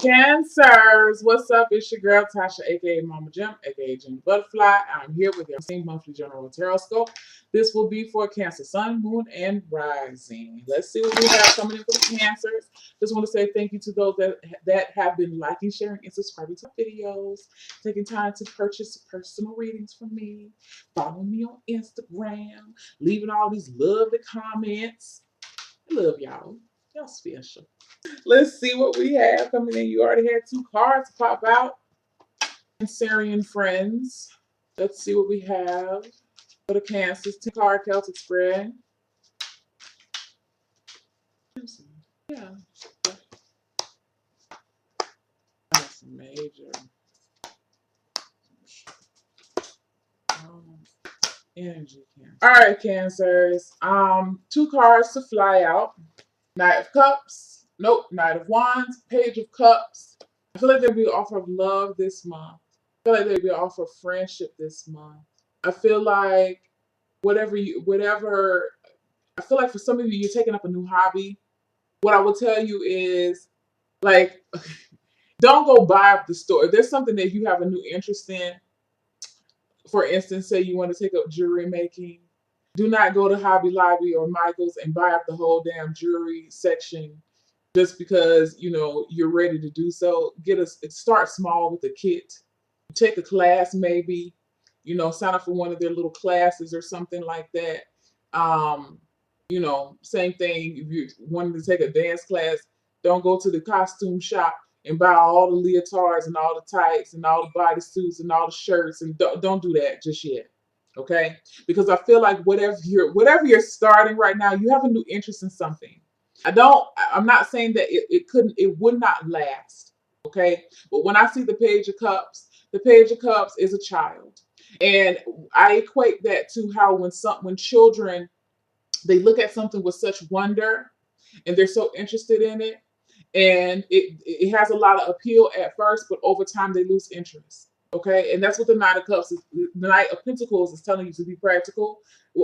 Cancers, what's up? It's your girl Tasha, aka Mama Jim, aka Jim the Butterfly. I'm here with your same monthly general horoscope. This will be for Cancer, Sun, Moon, and Rising. Let's see what we have coming in for the Cancers. Just want to say thank you to those that have been liking, sharing, and subscribing to my videos, taking time to purchase personal readings from me, follow me on Instagram, leaving all these lovely comments. I love y'all. Y'all special. Let's see what we have coming in. You already had two cards pop out. Cancerian friends. Let's see what we have for the Cancers. 10-card Celtic spread. Yeah. That's major. Energy Cancer. All right, Cancers. Two cards to fly out. Knight of Cups. Nope. Knight of Wands. Page of Cups. I feel like there'll be an offer of love this month. I feel like there'll be an offer of friendship this month. I feel like I feel like for some of you, you're taking up a new hobby. What I will tell you is, like, don't go buy up the store. If there's something that you have a new interest in, for instance, say you want to take up jewelry making, do not go to Hobby Lobby or Michael's and buy up the whole damn jewelry section just because, you're ready to do so. Start small with a kit. Take a class maybe, sign up for one of their little classes or something like that. Same thing if you wanted to take a dance class, don't go to the costume shop and buy all the leotards and all the tights and all the bodysuits and all the shirts, and don't do that just yet. Okay? Because I feel like whatever you're starting right now, you have a new interest in something. I'm not saying that it would not last. Okay? But when I see the Page of Cups, the Page of Cups is a child. And I equate that to how when children, they look at something with such wonder and they're so interested in it, and it has a lot of appeal at first, but over time they lose interest. Okay, and that's what the Knight of Cups is. The Knight of Pentacles is telling you to be practical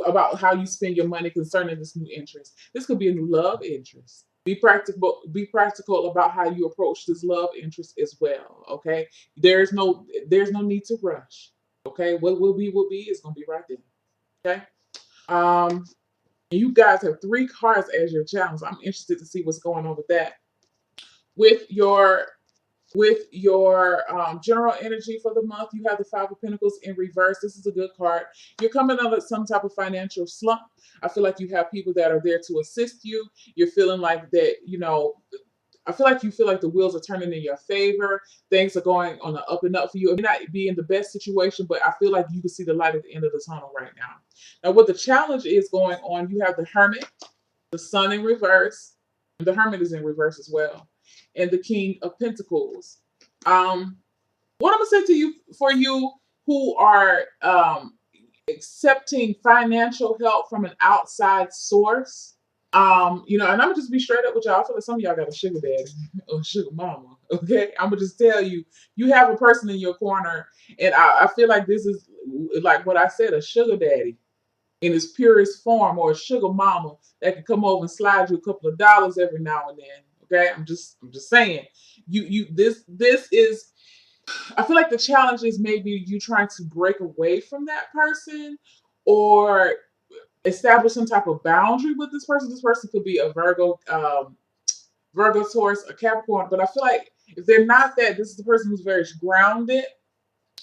about how you spend your money concerning this new interest. This could be a new love interest. Be practical. Be practical about how you approach this love interest as well. Okay, there's no need to rush. Okay, what will be is gonna be right there. Okay. And you guys have 3 cards as your challenge. I'm interested to see what's going on with that. With your general energy for the month, you have the 5 of Pentacles in reverse. This is a good card. You're coming out of some type of financial slump. I feel like you have people that are there to assist you. You're feeling like that, I feel like you feel like the wheels are turning in your favor. Things are going on the up and up for you. It may not be in the best situation, but I feel like you can see the light at the end of the tunnel right now. Now, what the challenge is going on, you have the Hermit, the Sun in reverse. The Hermit is in reverse as well. And the King of Pentacles. What I'm gonna say to you, for you who are accepting financial help from an outside source, and I'm gonna just be straight up with y'all. I feel like some of y'all got a sugar daddy or sugar mama. Okay, I'm gonna just tell you, you have a person in your corner, and I feel like this is like what I said, a sugar daddy in its purest form, or a sugar mama that can come over and slide you a couple of dollars every now and then. Okay, I'm just saying, this is. I feel like the challenge is maybe you trying to break away from that person, or establish some type of boundary with this person. This person could be a Virgo, Taurus, a Capricorn, but I feel like if they're not that, this is a person who's very grounded.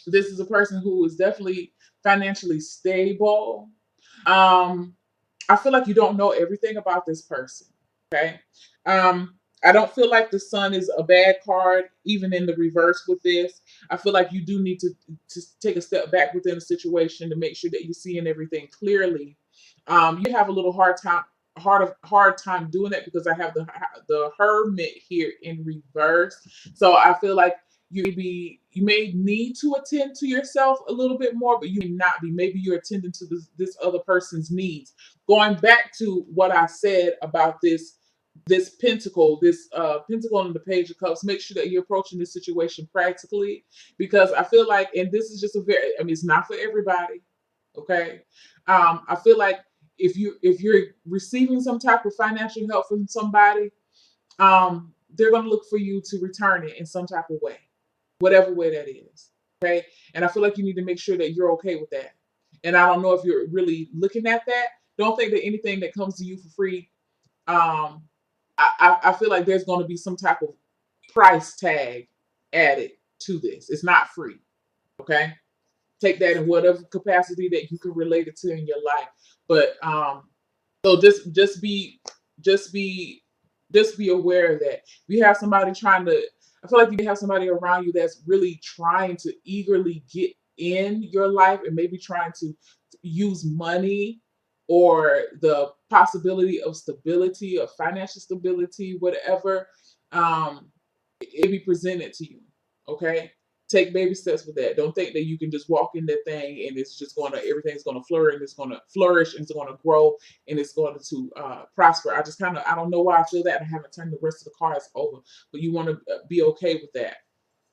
This is a person who is definitely financially stable. I feel like you don't know everything about this person. Okay. I don't feel like the Sun is a bad card, even in the reverse with this. I feel like you do need to take a step back within the situation to make sure that you're seeing everything clearly. You have a little hard time doing that because I have the Hermit here in reverse. So I feel like you may need to attend to yourself a little bit more, but you may not be. Maybe you're attending to this other person's needs. Going back to what I said about this pentacle, pentacle and the Page of Cups, make sure that you're approaching this situation practically, because I feel like, and this is just it's not for everybody. Okay. I feel like if you're receiving some type of financial help from somebody, they're going to look for you to return it in some type of way, whatever way that is. Okay. And I feel like you need to make sure that you're okay with that. And I don't know if you're really looking at that. Don't think that anything that comes to you for free, um, I feel like there's going to be some type of price tag added to this. It's not free. Okay. Take that in whatever capacity that you can relate it to in your life. But so just be just be aware of that. We have somebody trying to, I feel like you have somebody around you that's really trying to eagerly get in your life and maybe trying to use money or the possibility of stability or financial stability, whatever, um, it be presented to you. Okay. Take baby steps with that. Don't think that you can just walk in that thing and it's just everything's gonna flourish and it's gonna flourish and it's gonna grow and it's going to prosper. I don't know why I feel that. I haven't turned the rest of the cards over, but you want to be okay with that.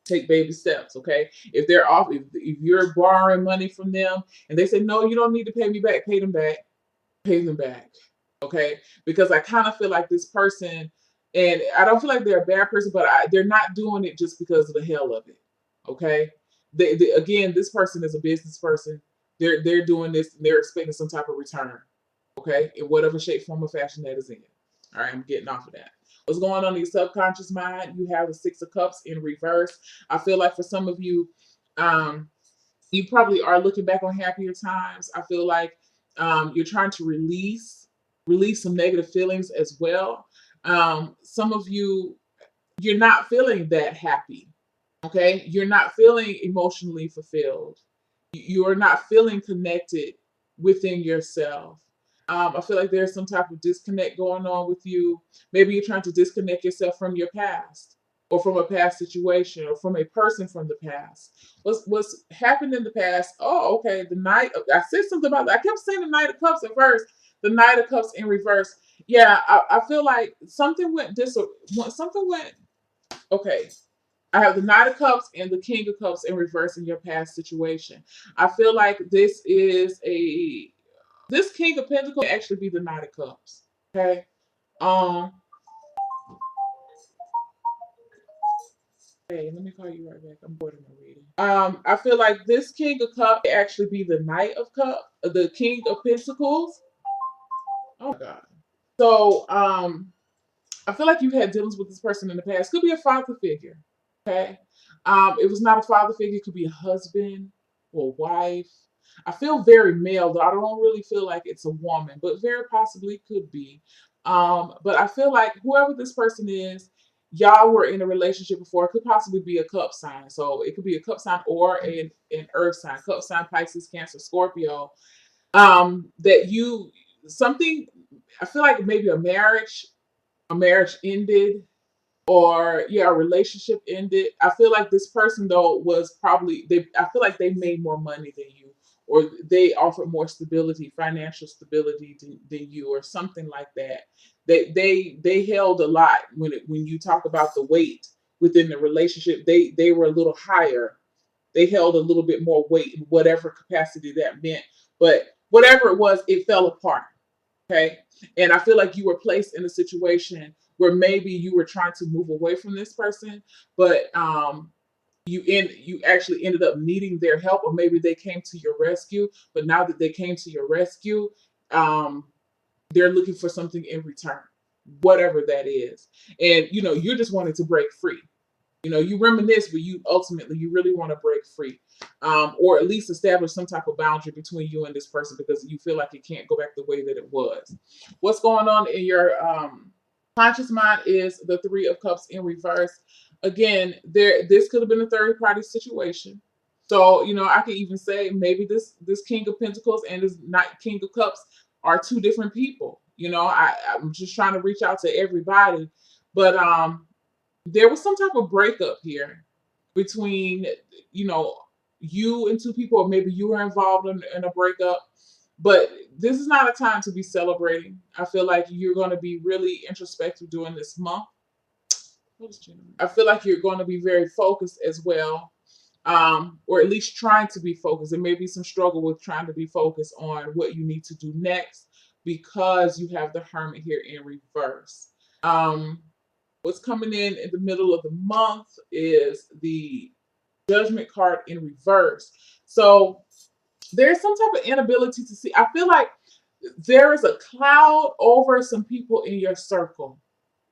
Take baby steps, okay? If they're off, if you're borrowing money from them and they say, no, you don't need to pay me back, pay them back, pay them back, okay? Because I kind of feel like this person, and I don't feel like they're a bad person, but they're not doing it just because of the hell of it, okay? Again, this person is a business person. They're doing this and they're expecting some type of return, okay, in whatever shape, form, or fashion that is in. All right, I'm getting off of that. What's going on in your subconscious mind? You have the Six of Cups in reverse. I feel like for some of you, you probably are looking back on happier times. I feel like you're trying to release some negative feelings as well. Some of you, you're not feeling that happy. Okay, you're not feeling emotionally fulfilled. You are not feeling connected within yourself. I feel like there's some type of disconnect going on with you. Maybe you're trying to disconnect yourself from your past or from a past situation or from a person from the past. What's happened in the past? Oh, okay. I said something about that. I kept saying the Knight of Cups at first. The Knight of Cups in reverse. Yeah, I feel like something went okay. I have the Knight of Cups and the King of Cups in reverse in your past situation. I feel like this King of Pentacles may actually be the Knight of Cups. Okay. Um. Hey, let me call you right back. I'm bored of my reading. I feel like this King of Cups may actually be the Knight of Cups, the King of Pentacles. Oh my God. So, I feel like you've had dealings with this person in the past. Could be a father figure. Okay. It was not a father figure, it could be a husband or wife. I feel very male, though. I don't really feel like it's a woman, but very possibly could be. But I feel like whoever this person is, y'all were in a relationship before. It could possibly be a cup sign. So it could be a cup sign or an earth sign, cup sign, Pisces, Cancer, Scorpio. That you something I feel like maybe a marriage ended or yeah, a relationship ended. I feel like this person though was probably I feel like they made more money than you, or they offered more stability, financial stability than you, or something like that. They held a lot when you talk about the weight within the relationship. They were a little higher. They held a little bit more weight in whatever capacity that meant. But whatever it was, it fell apart. Okay. And I feel like you were placed in a situation where maybe you were trying to move away from this person, but you actually ended up needing their help, or maybe they came to your rescue. But now that they came to your rescue, um, they're looking for something in return, whatever that is. And you're just wanting to break free. You reminisce, but you really want to break free, or at least establish some type of boundary between you and this person because you feel like it can't go back the way that it was. What's going on in your conscious mind is the Three of Cups in reverse. Again, this could have been a third party situation. So I could even say maybe this King of Pentacles and this not King of Cups are two different people. I'm just trying to reach out to everybody, but there was some type of breakup here between you know you and two people, or maybe you were involved in a breakup. But this is not a time to be celebrating. I feel like you're going to be really introspective during this month. I feel like you're going to be very focused as well, or at least trying to be focused. There may be some struggle with trying to be focused on what you need to do next because you have the Hermit here in reverse. Um, What's coming in the middle of the month is the Judgment card in reverse. So there's some type of inability to see. I feel like there is a cloud over some people in your circle.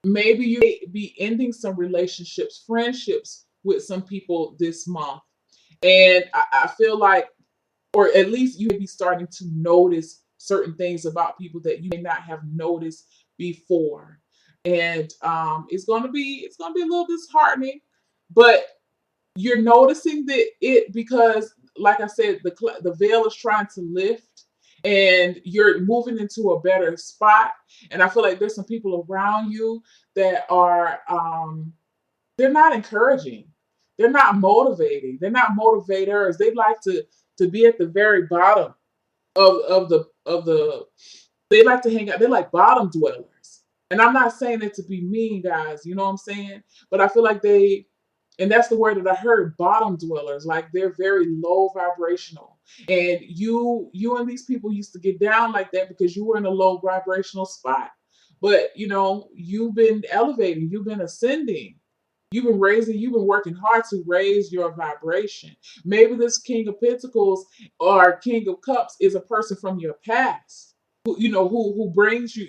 Maybe you may be ending some relationships, friendships with some people this month. And I feel like, or at least you may be starting to notice certain things about people that you may not have noticed before. And it's gonna be a little disheartening, but you're noticing that it because, like I said, the veil is trying to lift, and you're moving into a better spot. And I feel like there's some people around you that are they're not encouraging, they're not motivating, they're not motivators. They like to be at the very bottom of the they like to hang out. They're like bottom dwellers. And I'm not saying it to be mean, guys. You know what I'm saying? But I feel like and that's the word that I heard, bottom dwellers. Like they're very low vibrational. And you and these people used to get down like that because you were in a low vibrational spot. But you've been elevating, you've been ascending. You've been working hard to raise your vibration. Maybe this King of Pentacles or King of Cups is a person from your past who brings you,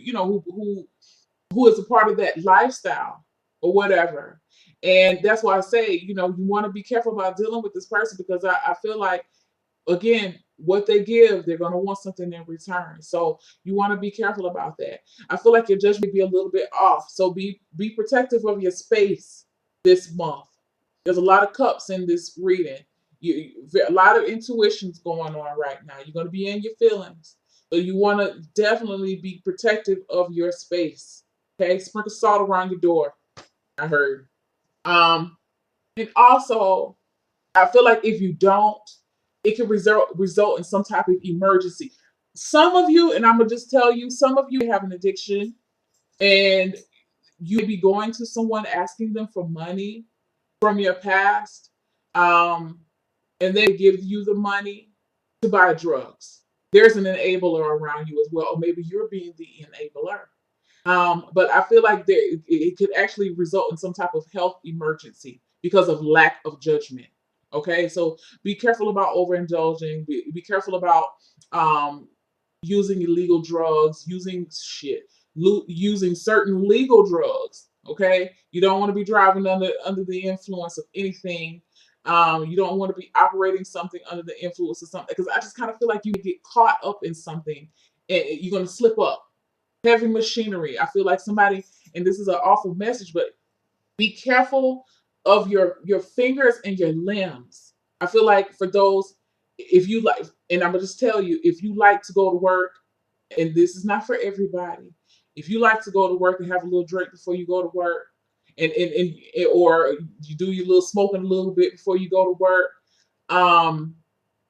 who is a part of that lifestyle or whatever. And that's why I say, you want to be careful about dealing with this person because I feel like, again, what they give, they're going to want something in return. So you want to be careful about that. I feel like your judgment may be a little bit off. So be protective of your space this month. There's a lot of cups in this reading. A lot of intuitions going on right now. You're going to be in your feelings. So you want to definitely be protective of your space. Okay, sprinkle salt around your door. I heard. And also, I feel like if you don't, it can result in some type of emergency. Some of you, and I'm gonna just tell you, some of you have an addiction, and you may be going to someone asking them for money from your past, um, and they give you the money to buy drugs. There's an enabler around you as well, or maybe you're being the enabler. But I feel like it could actually result in some type of health emergency because of lack of judgment. Okay, so be careful about overindulging. Be careful about um, using illegal drugs, using certain legal drugs. Okay, you don't want to be driving under the influence of anything. You don't want to be operating something under the influence of something because I just kind of feel like you get caught up in something and you're going to slip up. Heavy machinery. I feel like somebody, and this is an awful message, but be careful of your fingers and your limbs. I feel like for those, if you like, and I'm gonna just tell you, if you like to go to work, and this is not for everybody, if you like to go to work and have a little drink before you go to work, or you do your little smoking a little bit before you go to work, um,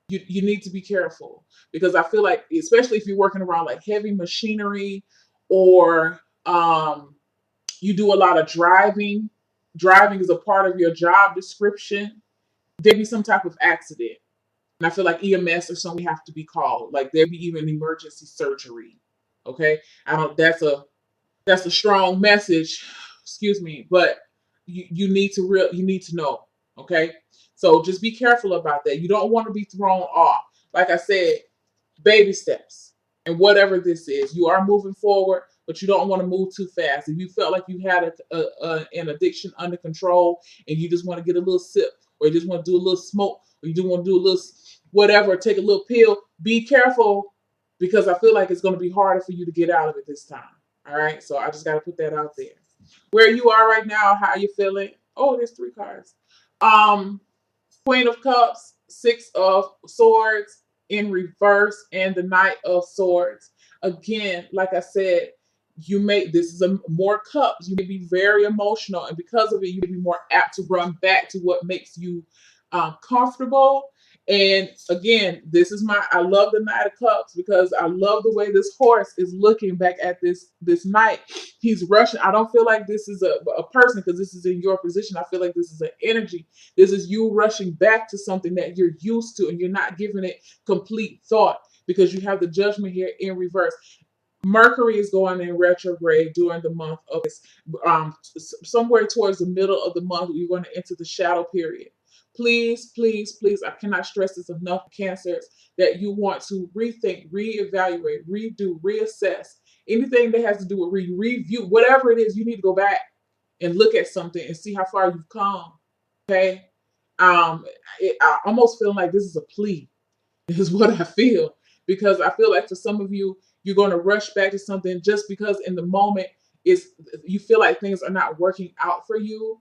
you need to be careful because I feel like, especially if you're working around like heavy machinery or you do a lot of driving. Driving is a part of your job description. There be some type of accident, and I feel like EMS or something have to be called. Like there be even emergency surgery. Okay, I don't. That's a strong message. Excuse me, but you need to know. Okay, so just be careful about that. You don't want to be thrown off. Like I said, baby steps. And whatever this is, you are moving forward, but you don't want to move too fast. If you felt like you had an addiction under control and you just want to get a little sip, or you just want to do a little smoke, or you just want to do a little whatever, take a little pill, be careful because I feel like it's going to be harder for you to get out of it this time. All right. So I just got to put that out there. Where you are right now, how you feeling? Oh, there's 3 cards. Um, Queen of Cups, 6 of Swords in reverse, and the Knight of Swords. Again, like I said, this is more cups. You may be very emotional, and because of it, you may be more apt to run back to what makes you comfortable. And again, I love the Knight of Cups because I love the way this horse is looking back at this knight. He's rushing. I don't feel like this is a person because this is in your position. I feel like this is an energy. This is you rushing back to something that you're used to and you're not giving it complete thought because you have the Judgment here in reverse. Mercury is going in retrograde during the month of this. Somewhere towards the middle of the month, you're going to enter the shadow period. Please, please, please, I cannot stress this enough, Cancers, that you want to rethink, reevaluate, redo, reassess anything that has to do with review, whatever it is. You need to go back and look at something and see how far you've come. Okay, um, I almost feel like this is a plea is what I feel. Because I feel like for some of you, you're going to rush back to something just because in the moment it's you feel like things are not working out for you.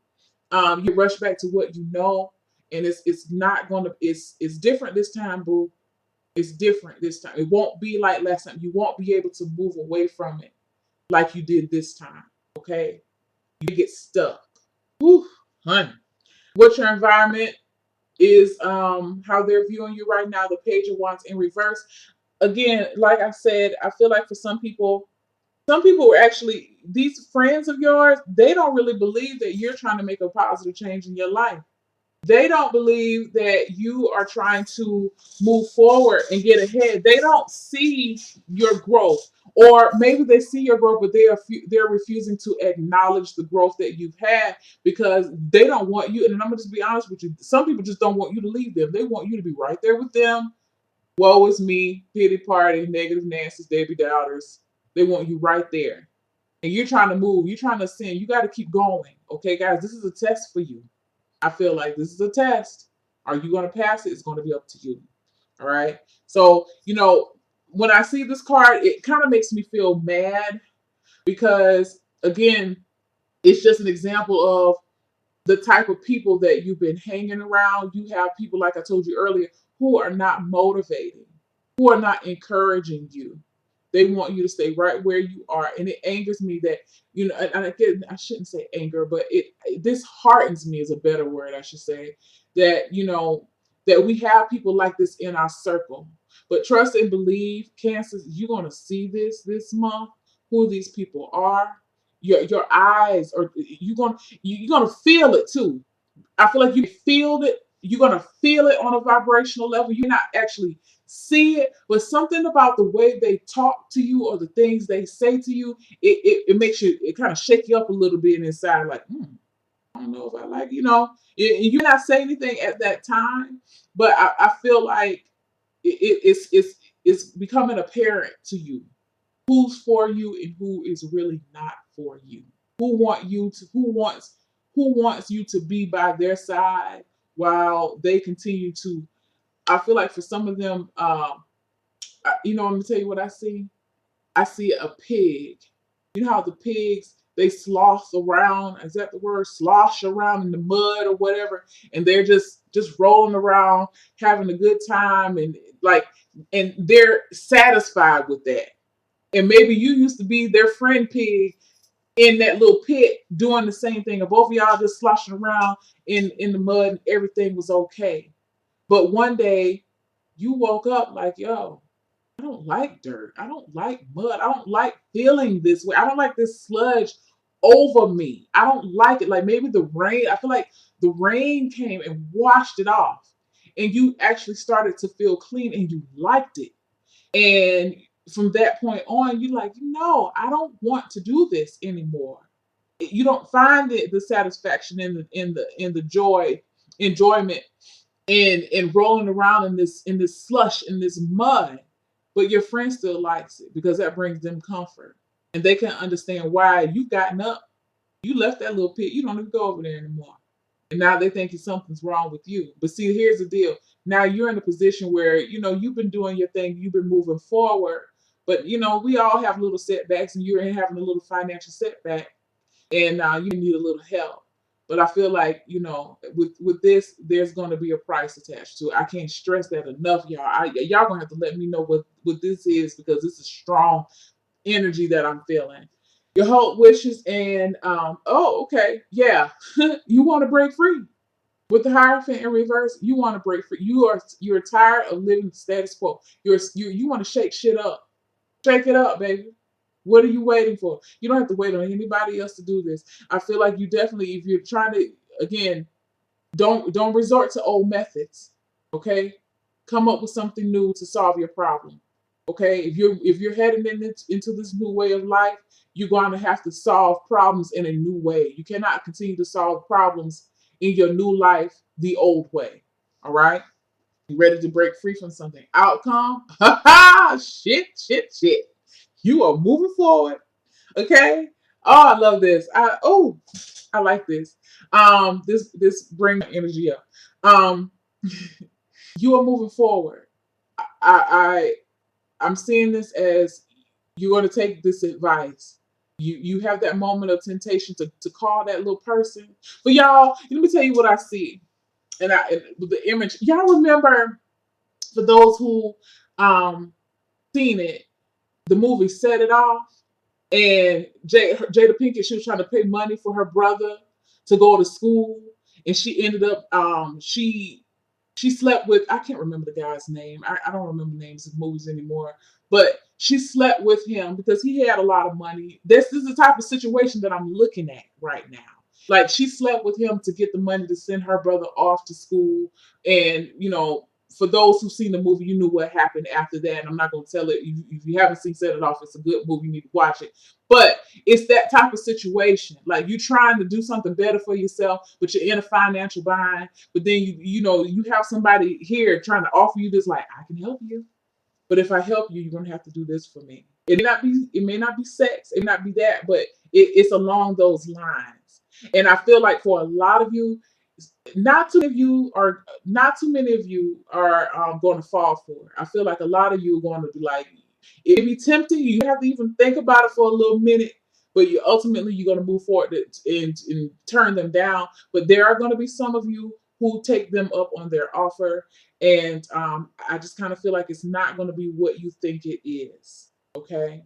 You rush back to what you know, and it's not going to it's different this time, boo. It's different this time. It won't be like last time. You won't be able to move away from it like you did this time. Okay, you get stuck. Whew, honey. What's your environment? Is how they're viewing you right now, the Page of Wands in reverse. Again, like I said, I feel like for some people are actually, these friends of yours, they don't really believe that you're trying to make a positive change in your life. They don't believe that you are trying to move forward and get ahead. They don't see your growth, or maybe they see your growth, but they're refusing to acknowledge the growth that you've had because they don't want you. And I'm gonna just be honest with you. Some people just don't want you to leave them. They want you to be right there with them. Woe is me, pity party, negative Nancy's, Debbie Doubters. They want you right there, and you're trying to move. You're trying to ascend. You got to keep going. Okay, guys, this is a test for you. I feel like this is a test. Are you going to pass it? It's going to be up to you. All right. So, when I see this card, it kind of makes me feel mad because, again, it's just an example of the type of people that you've been hanging around. You have people, like I told you earlier, who are not motivating, who are not encouraging you. They want you to stay right where you are, and it angers me that And again, I shouldn't say anger, but it disheartens me is a better word, I should say. That that we have people like this in our circle. But trust and believe, Cancer, you're gonna see this month who these people are. Your eyes are you're gonna feel it too. I feel like you feel it. You're gonna feel it on a vibrational level. You're not actually see it, but something about the way they talk to you or the things they say to you, it makes you, it kind of shake you up a little bit inside, like, I don't know if I like, you not say anything at that time, but I feel like it's becoming apparent to you who's for you and who is really not for you. Who wants you to be by their side while they continue to. I feel like for some of them, I'm gonna tell you what I see. I see a pig. You know how the pigs they slosh around? Is that the word? Slosh around in the mud or whatever, and they're just rolling around, having a good time, and they're satisfied with that. And maybe you used to be their friend pig in that little pit doing the same thing, and both of y'all just sloshing around in the mud, and everything was okay. But one day you woke up like, yo, I don't like dirt. I don't like mud. I don't like feeling this way. I don't like this sludge over me. I don't like it. Like maybe the rain, I feel like the rain came and washed it off. And you actually started to feel clean and you liked it. And from that point on, you're like, no, I don't want to do this anymore. You don't find the satisfaction in the joy, enjoyment in rolling around in this slush, in this mud, but your friend still likes it because that brings them comfort, and they can understand why you've gotten up, you left that little pit, you don't even go over there anymore, and now they think something's wrong with you. But see, here's the deal: now you're in a position where you've been doing your thing, you've been moving forward, but we all have little setbacks, and you're having a little financial setback, and you need a little help. But I feel like with this, there's going to be a price attached to it. I can't stress that enough, y'all. Y'all gonna have to let me know what this is because this is strong energy that I'm feeling. Your hope, wishes, and oh, okay, yeah, you want to break free with the Hierophant in reverse. You want to break free. You're tired of living the status quo. You want to shake shit up. Shake it up, baby. What are you waiting for? You don't have to wait on anybody else to do this. I feel like you definitely, if you're trying to, again, don't resort to old methods. Okay, come up with something new to solve your problem. Okay, if you're heading into this new way of life, you're going to have to solve problems in a new way. You cannot continue to solve problems in your new life the old way. All right, you ready to break free from something? Outcome? Ha ha! Shit, shit, shit. You are moving forward. Okay. Oh, I love this. I like this. This brings energy up. Um, you are moving forward. I I'm seeing this as you're going to take this advice. You have that moment of temptation to call that little person. But y'all, let me tell you what I see. And with the image, y'all remember, for those who seen it, the movie Set It Off, and Jada Pinkett, she was trying to pay money for her brother to go to school, and she ended up she slept with, I can't remember the guy's name. I don't remember names of movies anymore. But she slept with him because he had a lot of money. This is the type of situation that I'm looking at right now. Like, she slept with him to get the money to send her brother off to school. And, for those who've seen the movie, you knew what happened after that. And I'm not going to tell it. If you haven't seen Set It Off, it's a good movie. You need to watch it. But it's that type of situation. Like, you're trying to do something better for yourself, but you're in a financial bind. But then you have somebody here trying to offer you this, like, I can help you. But if I help you, you're gonna have to do this for me. It may not be sex, it may not be that, but it's along those lines. And I feel like for a lot of you, not too many of you are going to fall for it. I feel like a lot of you are going to be like, it be tempting. You have to even think about it for a little minute, but you're going to move forward and turn them down. But there are going to be some of you who take them up on their offer, and I just kind of feel like it's not going to be what you think it is. Okay.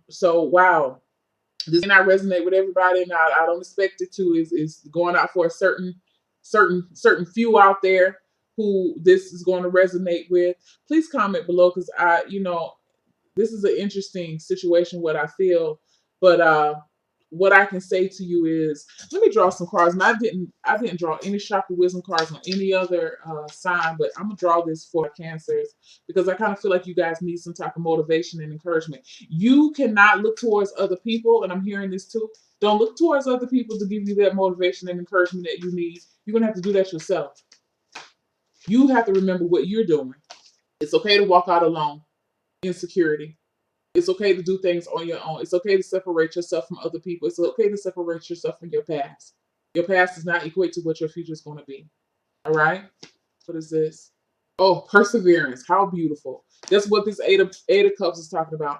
So wow, this may not resonate with everybody, and I don't expect it to. Is going out for a certain few out there who this is going to resonate with. Please comment below, because this is an interesting situation, what I feel. But what I can say to you is, let me draw some cards. And I didn't draw any chakra wisdom cards on any other sign, but I'm gonna draw this for Cancers, because I kind of feel like you guys need some type of motivation and encouragement. You cannot look towards other people, and I'm hearing this too. Don't look towards other people to give you that motivation and encouragement that you need. You're gonna have to do that yourself. You have to remember what you're doing. It's okay to walk out alone, insecurity. It's okay to do things on your own. It's okay to separate yourself from other people. It's okay to separate yourself from your past. Your past does not equate to what your future is going to be. All right? What is this? Oh, perseverance. How beautiful. That's what this Eight of Cups is talking about.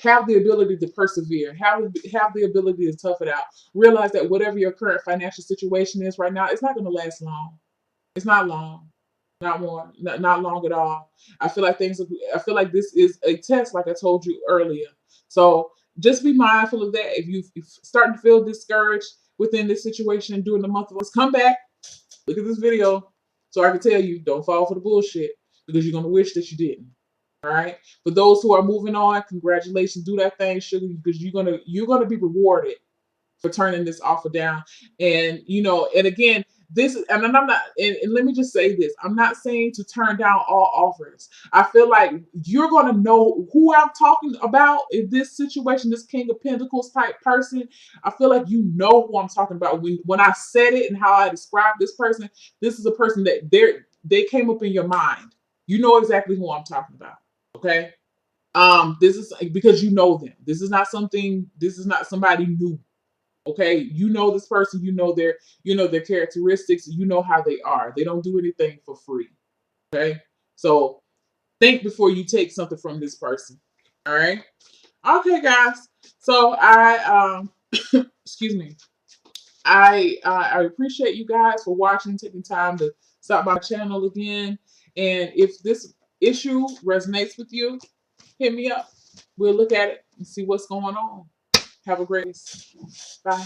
Have the ability to persevere. Have the ability to tough it out. Realize that whatever your current financial situation is right now, it's not going to last long. It's not long. Not more, not long at all. I feel like this is a test, like I told you earlier. So just be mindful of that. If you're starting to feel discouraged within this situation during the month of August, come back, look at this video, so I can tell you, don't fall for the bullshit, because you're gonna wish that you didn't. All right. For those who are moving on, congratulations. Do that thing, sugar, because you're gonna be rewarded for turning this offer down. And again, this and I'm not, and let me just say this. I'm not saying to turn down all offers. I feel like you're gonna know who I'm talking about in this situation, this King of Pentacles type person. I feel like you know who I'm talking about. When I said it and how I described this person, this is a person that they came up in your mind. You know exactly who I'm talking about. Okay. This is because you know them. This is not somebody new. Okay, you know this person, you know their characteristics, you know how they are. They don't do anything for free. Okay, so think before you take something from this person. All right. Okay, guys. So excuse me. I appreciate you guys for watching, taking time to stop by my channel again. And if this issue resonates with you, hit me up. We'll look at it and see what's going on. Have a great day. Bye.